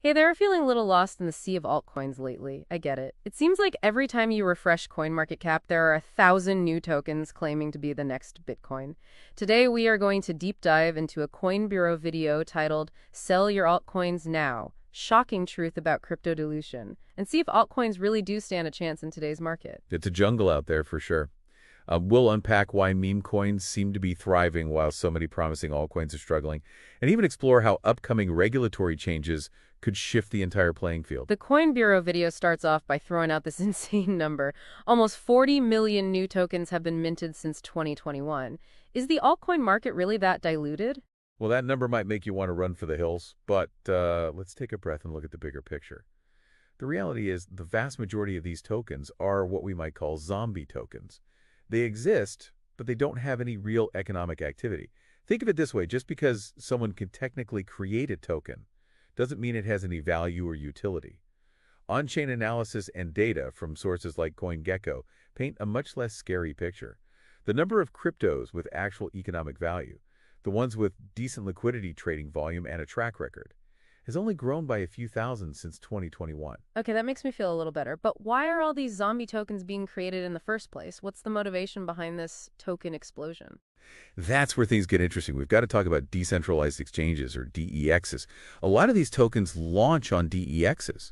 Hey there, feeling a little lost in the sea of altcoins lately. I get it. It seems like every time you refresh CoinMarketCap, there are 1,000 new tokens claiming to be the next Bitcoin. Today, we are going to deep dive into a Coin Bureau video titled Sell Your Altcoins Now, Shocking Truth About Crypto Dilution, and see if altcoins really do stand a chance in today's market. It's a jungle out there for sure. We'll unpack why meme coins seem to be thriving while so many promising altcoins are struggling, and even explore how upcoming regulatory changes could shift the entire playing field. The Coin Bureau video starts off by throwing out this insane number. Almost 40 million new tokens have been minted since 2021. Is the altcoin market really that diluted? Well, that number might make you want to run for the hills, but let's take a breath and look at the bigger picture. The reality is the vast majority of these tokens are what we might call zombie tokens. They exist, but they don't have any real economic activity. Think of it this way, just because someone can technically create a token doesn't mean it has any value or utility. On-chain analysis and data from sources like CoinGecko paint a much less scary picture. The number of cryptos with actual economic value, the ones with decent liquidity trading volume and a track record, has only grown by a few thousand since 2021. Okay, that makes me feel a little better. But why are all these zombie tokens being created in the first place? What's the motivation behind this token explosion? That's where things get interesting. We've got to talk about decentralized exchanges, or DEXs. A lot of these tokens launch on DEXs,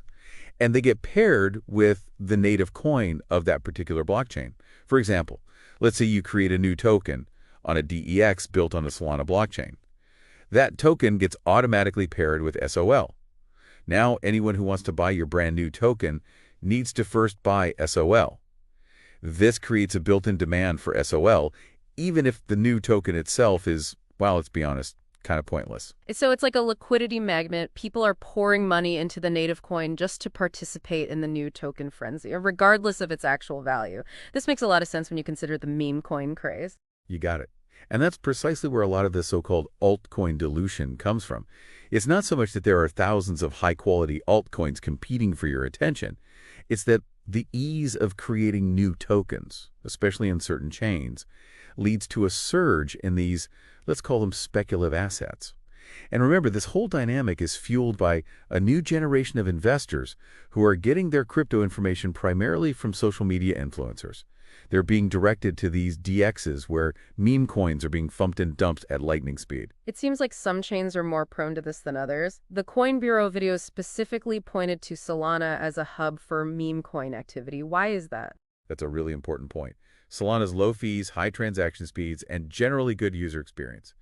and they get paired with the native coin of that particular blockchain. For example, let's say you create a new token on a DEX built on the Solana blockchain. That token gets automatically paired with SOL. Now, anyone who wants to buy your brand new token needs to first buy SOL. This creates a built-in demand for SOL, even if the new token itself is, well, let's be honest, kind of pointless. So it's like a liquidity magnet. People are pouring money into the native coin just to participate in the new token frenzy, regardless of its actual value. This makes a lot of sense when you consider the meme coin craze. You got it. And that's precisely where a lot of this so-called altcoin dilution comes from. It's not so much that there are thousands of high-quality altcoins competing for your attention. It's that the ease of creating new tokens, especially in certain chains, leads to a surge in these, let's call them speculative assets. And remember, this whole dynamic is fueled by a new generation of investors who are getting their crypto information primarily from social media influencers. They're being directed to these DXs where meme coins are being thumped and dumped at lightning speed. It seems like some chains are more prone to this than others. The Coin Bureau video specifically pointed to Solana as a hub for meme coin activity. Why is that? That's a really important point. Solana's low fees, high transaction speeds, and generally good user experience.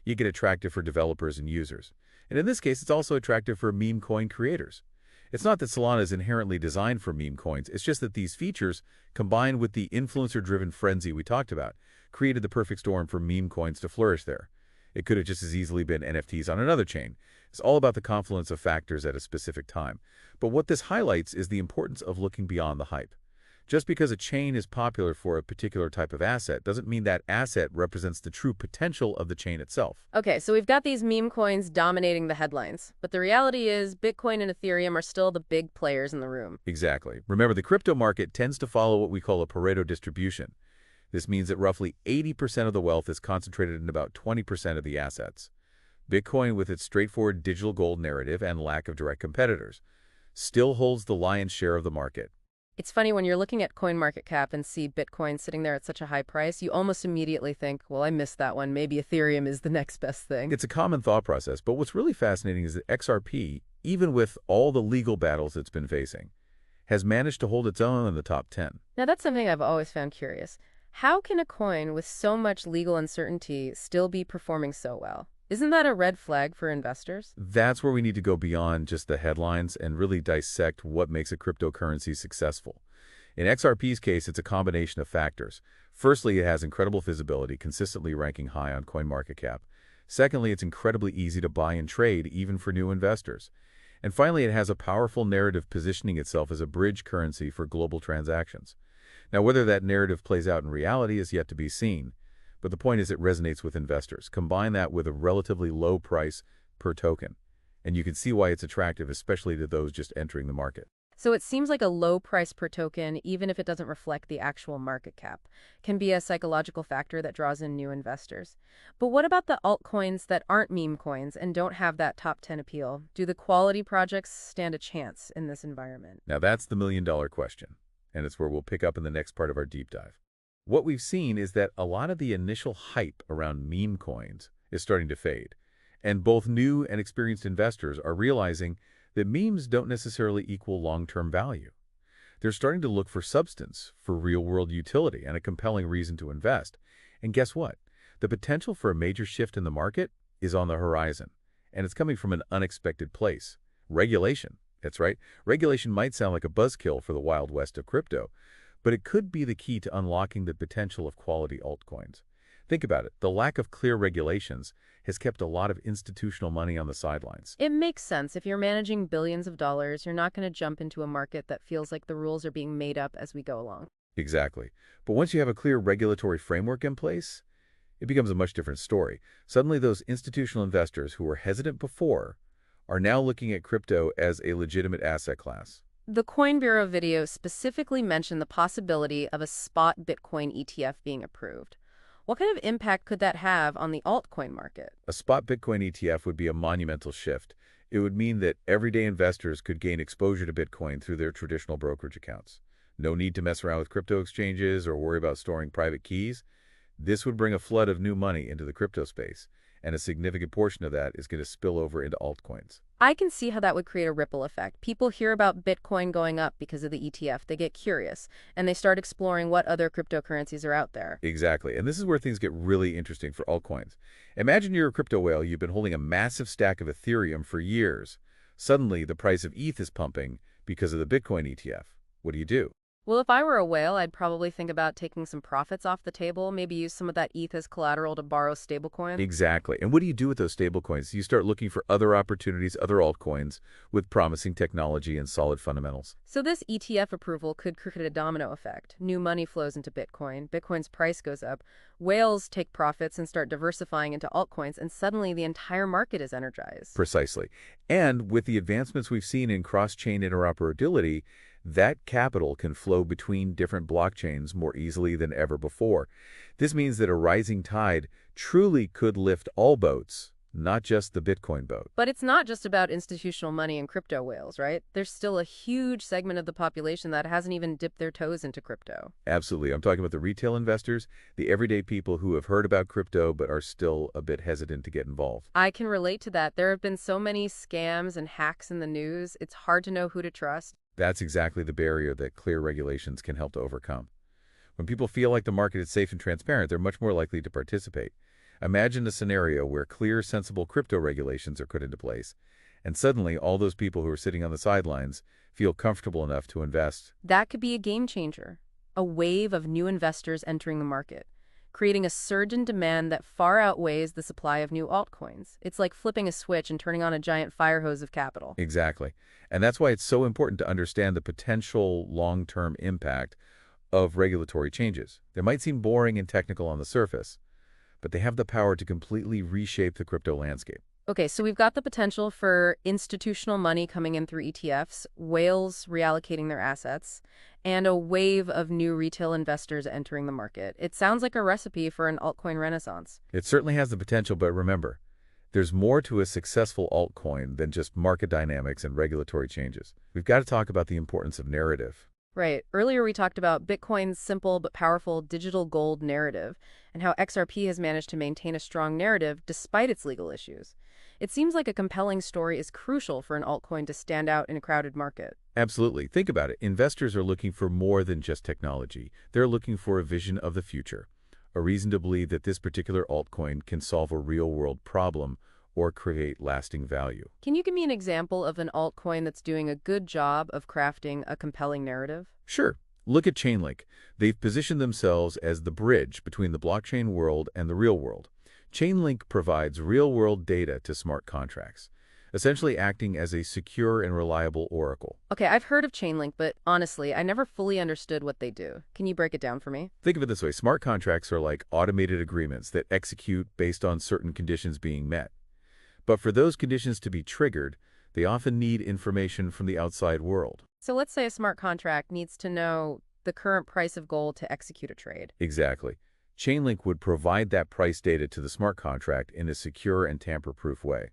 You get attractive for developers and users. And in this case, it's also attractive for meme coin creators. It's not that Solana is inherently designed for meme coins. It's just that these features, combined with the influencer-driven frenzy we talked about, created the perfect storm for meme coins to flourish there. It could have just as easily been NFTs on another chain. It's all about the confluence of factors at a specific time. But what this highlights is the importance of looking beyond the hype. Just because a chain is popular for a particular type of asset doesn't mean that asset represents the true potential of the chain itself. Okay, so we've got these meme coins dominating the headlines. But the reality is Bitcoin and Ethereum are still the big players in the room. Exactly. Remember, the crypto market tends to follow what we call a Pareto distribution. This means that roughly 80% of the wealth is concentrated in about 20% of the assets. Bitcoin, with its straightforward digital gold narrative and lack of direct competitors, still holds the lion's share of the market. It's funny when you're looking at CoinMarketCap and see Bitcoin sitting there at such a high price, you almost immediately think, well, I missed that one. Maybe Ethereum is the next best thing. It's a common thought process, but what's really fascinating is that XRP, even with all the legal battles it's been facing, has managed to hold its own in the top 10. Now, that's something I've always found curious. How can a coin with so much legal uncertainty still be performing so well? Isn't that a red flag for investors? That's where we need to go beyond just the headlines and really dissect what makes a cryptocurrency successful. In XRP's case, it's a combination of factors. Firstly, it has incredible visibility, consistently ranking high on CoinMarketCap. Secondly, it's incredibly easy to buy and trade, even for new investors. And finally, it has a powerful narrative positioning itself as a bridge currency for global transactions. Now, whether that narrative plays out in reality is yet to be seen. But the point is it resonates with investors. Combine that with a relatively low price per token, and you can see why it's attractive, especially to those just entering the market. So it seems like a low price per token, even if it doesn't reflect the actual market cap, can be a psychological factor that draws in new investors. But what about the altcoins that aren't meme coins and don't have that top 10 appeal? Do the quality projects stand a chance in this environment? Now that's the million-dollar question, and it's where we'll pick up in the next part of our deep dive. What we've seen is that a lot of the initial hype around meme coins is starting to fade, and both new and experienced investors are realizing that memes don't necessarily equal long-term value. They're starting to look for substance, for real-world utility, and a compelling reason to invest. And guess what? The potential for a major shift in the market is on the horizon, and it's coming from an unexpected place. Regulation. That's right. Regulation might sound like a buzzkill for the Wild West of crypto, but it could be the key to unlocking the potential of quality altcoins. Think about it. The lack of clear regulations has kept a lot of institutional money on the sidelines. It makes sense. If you're managing billions of dollars, you're not going to jump into a market that feels like the rules are being made up as we go along. Exactly. But once you have a clear regulatory framework in place, it becomes a much different story. Suddenly, those institutional investors who were hesitant before are now looking at crypto as a legitimate asset class. The Coin Bureau video specifically mentioned the possibility of a spot Bitcoin ETF being approved. What kind of impact could that have on the altcoin market? A spot Bitcoin ETF would be a monumental shift. It would mean that everyday investors could gain exposure to Bitcoin through their traditional brokerage accounts. No need to mess around with crypto exchanges or worry about storing private keys. This would bring a flood of new money into the crypto space, and a significant portion of that is going to spill over into altcoins. I can see how that would create a ripple effect. People hear about Bitcoin going up because of the ETF. They get curious, and they start exploring what other cryptocurrencies are out there. Exactly, and this is where things get really interesting for altcoins. Imagine you're a crypto whale. You've been holding a massive stack of Ethereum for years. Suddenly, the price of ETH is pumping because of the Bitcoin ETF. What do you do? Well, if I were a whale, I'd probably think about taking some profits off the table, maybe use some of that ETH as collateral to borrow stablecoin. Exactly. And what do you do with those stablecoins? You start looking for other opportunities, other altcoins with promising technology and solid fundamentals. So this ETF approval could create a domino effect. New money flows into Bitcoin. Bitcoin's price goes up. Whales take profits and start diversifying into altcoins, and suddenly the entire market is energized. Precisely. And with the advancements we've seen in cross-chain interoperability, that capital can flow between different blockchains more easily than ever before. This means that a rising tide truly could lift all boats, not just the Bitcoin boat. But it's not just about institutional money and crypto whales, right? There's still a huge segment of the population that hasn't even dipped their toes into crypto. Absolutely. I'm talking about the retail investors, the everyday people who have heard about crypto but are still a bit hesitant to get involved. I can relate to that. There have been so many scams and hacks in the news. It's hard to know who to trust. That's exactly the barrier that clear regulations can help to overcome. When people feel like the market is safe and transparent, they're much more likely to participate. Imagine a scenario where clear, sensible crypto regulations are put into place, and suddenly all those people who are sitting on the sidelines feel comfortable enough to invest. That could be a game changer, a wave of new investors entering the market, creating a surge in demand that far outweighs the supply of new altcoins. It's like flipping a switch and turning on a giant fire hose of capital. Exactly. And that's why it's so important to understand the potential long-term impact of regulatory changes. They might seem boring and technical on the surface, but they have the power to completely reshape the crypto landscape. Okay, so we've got the potential for institutional money coming in through ETFs, whales reallocating their assets, and a wave of new retail investors entering the market. It sounds like a recipe for an altcoin renaissance. It certainly has the potential, but remember, there's more to a successful altcoin than just market dynamics and regulatory changes. We've got to talk about the importance of narrative. Right. Earlier we talked about Bitcoin's simple but powerful digital gold narrative and how XRP has managed to maintain a strong narrative despite its legal issues. It seems like a compelling story is crucial for an altcoin to stand out in a crowded market. Absolutely. Think about it. Investors are looking for more than just technology. They're looking for a vision of the future, a reason to believe that this particular altcoin can solve a real-world problem or create lasting value. Can you give me an example of an altcoin that's doing a good job of crafting a compelling narrative? Sure. Look at Chainlink. They've positioned themselves as the bridge between the blockchain world and the real world. Chainlink provides real-world data to smart contracts, essentially acting as a secure and reliable oracle. Okay, I've heard of Chainlink, but honestly, I never fully understood what they do. Can you break it down for me? Think of it this way. Smart contracts are like automated agreements that execute based on certain conditions being met. But for those conditions to be triggered, They often need information from the outside world. So let's say a smart contract needs to know the current price of gold to execute a trade. Exactly. Chainlink would provide that price data to the smart contract in a secure and tamper-proof way.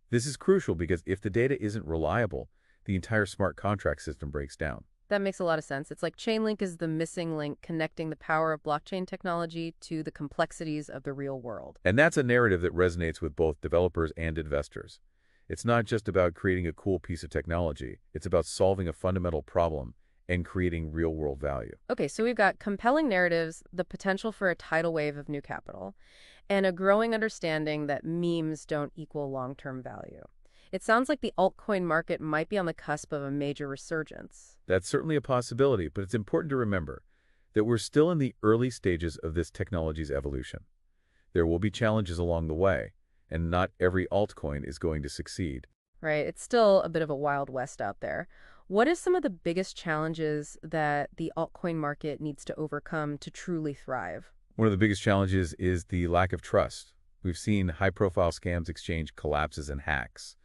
This is crucial because if the data isn't reliable, the entire smart contract system breaks down. That makes a lot of sense. It's like Chainlink is the missing link connecting the power of blockchain technology to the complexities of the real world. And that's a narrative that resonates with both developers and investors. It's not just about creating a cool piece of technology. It's about solving a fundamental problem and creating real-world value. Okay, so we've got compelling narratives, the potential for a tidal wave of new capital, and a growing understanding that memes don't equal long-term value. It sounds like the altcoin market might be on the cusp of a major resurgence. That's certainly a possibility, but it's important to remember that we're still in the early stages of this technology's evolution. There will be challenges along the way, and not every altcoin is going to succeed. Right? It's still a bit of a wild west out there. What is some of the biggest challenges that the altcoin market needs to overcome to truly thrive? One of the biggest challenges is the lack of trust. We've seen high-profile scams, exchange collapses, and hacks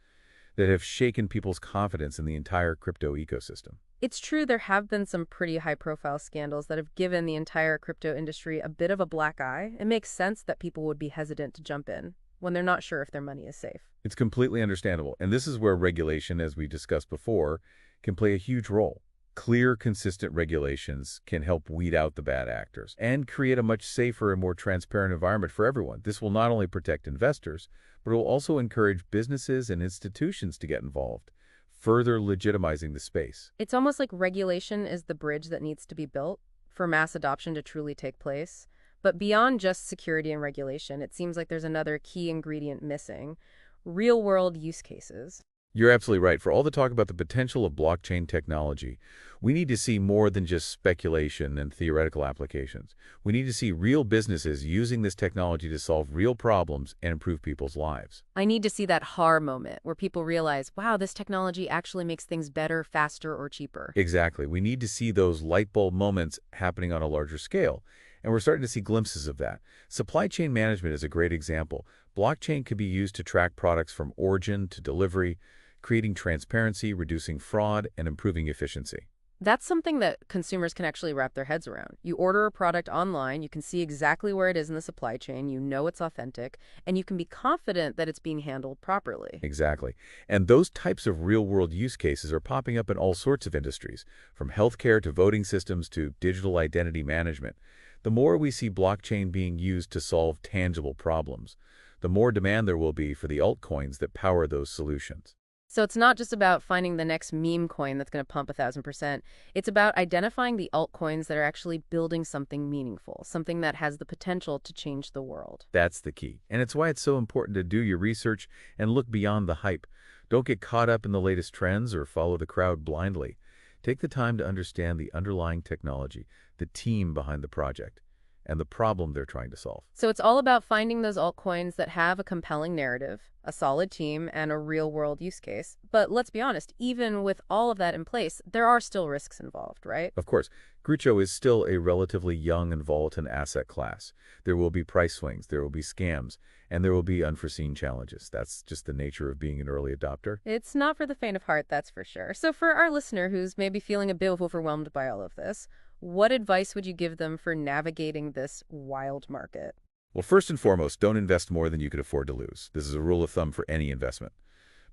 that have shaken people's confidence in the entire crypto ecosystem. It's true there have been some pretty high-profile scandals that have given the entire crypto industry a bit of a black eye. It makes sense that people would be hesitant to jump in when they're not sure if their money is safe. It's completely understandable, and this is where regulation, as we discussed before, can play a huge role. Clear, consistent regulations can help weed out the bad actors and create a much safer and more transparent environment for everyone. This will not only protect investors, but it will also encourage businesses and institutions to get involved, further legitimizing the space. It's almost like regulation is the bridge that needs to be built for mass adoption to truly take place. But beyond just security and regulation, it seems like there's another key ingredient missing: real-world use cases. You're absolutely right. For all the talk about the potential of blockchain technology, we need to see more than just speculation and theoretical applications. We need to see real businesses using this technology to solve real problems and improve people's lives. I need to see that HAR moment where people realize, wow, this technology actually makes things better, faster, or cheaper. Exactly. We need to see those light bulb moments happening on a larger scale. And we're starting to see glimpses of that. Supply chain management is a great example. Blockchain could be used to track products from origin to delivery, creating transparency, reducing fraud, and improving efficiency. That's something that consumers can actually wrap their heads around. You order a product online, you can see exactly where it is in the supply chain, you know it's authentic, and you can be confident that it's being handled properly. Exactly. And those types of real-world use cases are popping up in all sorts of industries, from healthcare to voting systems to digital identity management. The more we see blockchain being used to solve tangible problems, the more demand there will be for the altcoins that power those solutions. So it's not just about finding the next meme coin that's going to pump 1,000%. It's about identifying the altcoins that are actually building something meaningful, something that has the potential to change the world. That's the key. And it's why it's so important to do your research and look beyond the hype. Don't get caught up in the latest trends or follow the crowd blindly. Take the time to understand the underlying technology, the team behind the project, and the problem they're trying to solve. So it's all about finding those altcoins that have a compelling narrative, a solid team, and a real-world use case. But let's be honest, even with all of that in place, there are still risks involved, right? Of course, crypto is still a relatively young and volatile asset class. There will be price swings, there will be scams, and there will be unforeseen challenges. That's just the nature of being an early adopter. It's not for the faint of heart, that's for sure. So for our listener who's maybe feeling a bit overwhelmed by all of this, what advice would you give them for navigating this wild market? Well, first and foremost, don't invest more than you could afford to lose. This is a rule of thumb for any investment,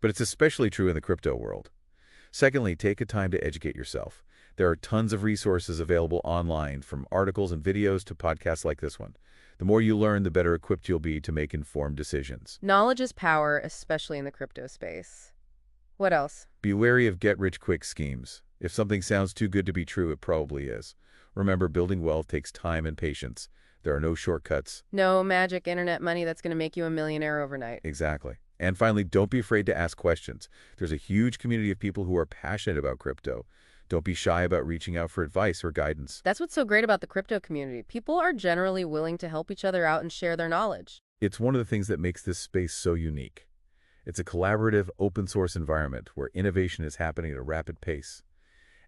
but it's especially true in the crypto world. Secondly, take a time to educate yourself. There are tons of resources available online, from articles and videos to podcasts like this one. The more you learn, the better equipped you'll be to make informed decisions. Knowledge is power, especially in the crypto space. What else? Be wary of get-rich-quick schemes. If something sounds too good to be true, it probably is. Remember, building wealth takes time and patience. There are no shortcuts. No magic internet money that's going to make you a millionaire overnight. Exactly. And finally, don't be afraid to ask questions. There's a huge community of people who are passionate about crypto. Don't be shy about reaching out for advice or guidance. That's what's so great about the crypto community. People are generally willing to help each other out and share their knowledge. It's one of the things that makes this space so unique. It's a collaborative, open-source environment where innovation is happening at a rapid pace.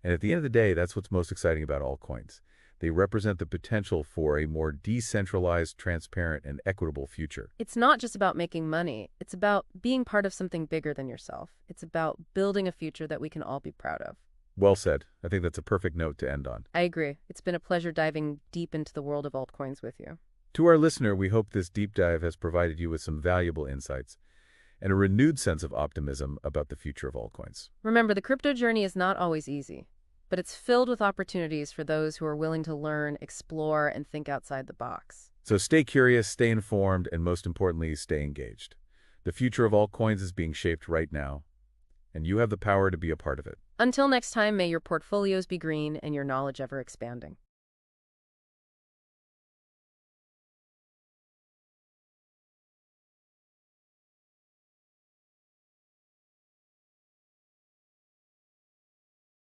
And at the end of the day, that's what's most exciting about altcoins. They represent the potential for a more decentralized, transparent, and equitable future. It's not just about making money. It's about being part of something bigger than yourself. It's about building a future that we can all be proud of. Well said. I think that's a perfect note to end on. I agree. It's been a pleasure diving deep into the world of altcoins with you. To our listener, we hope this deep dive has provided you with some valuable insights and a renewed sense of optimism about the future of altcoins. Remember, the crypto journey is not always easy, but it's filled with opportunities for those who are willing to learn, explore, and think outside the box. So stay curious, stay informed, and most importantly, stay engaged. The future of altcoins is being shaped right now, and you have the power to be a part of it. Until next time, may your portfolios be green and your knowledge ever expanding.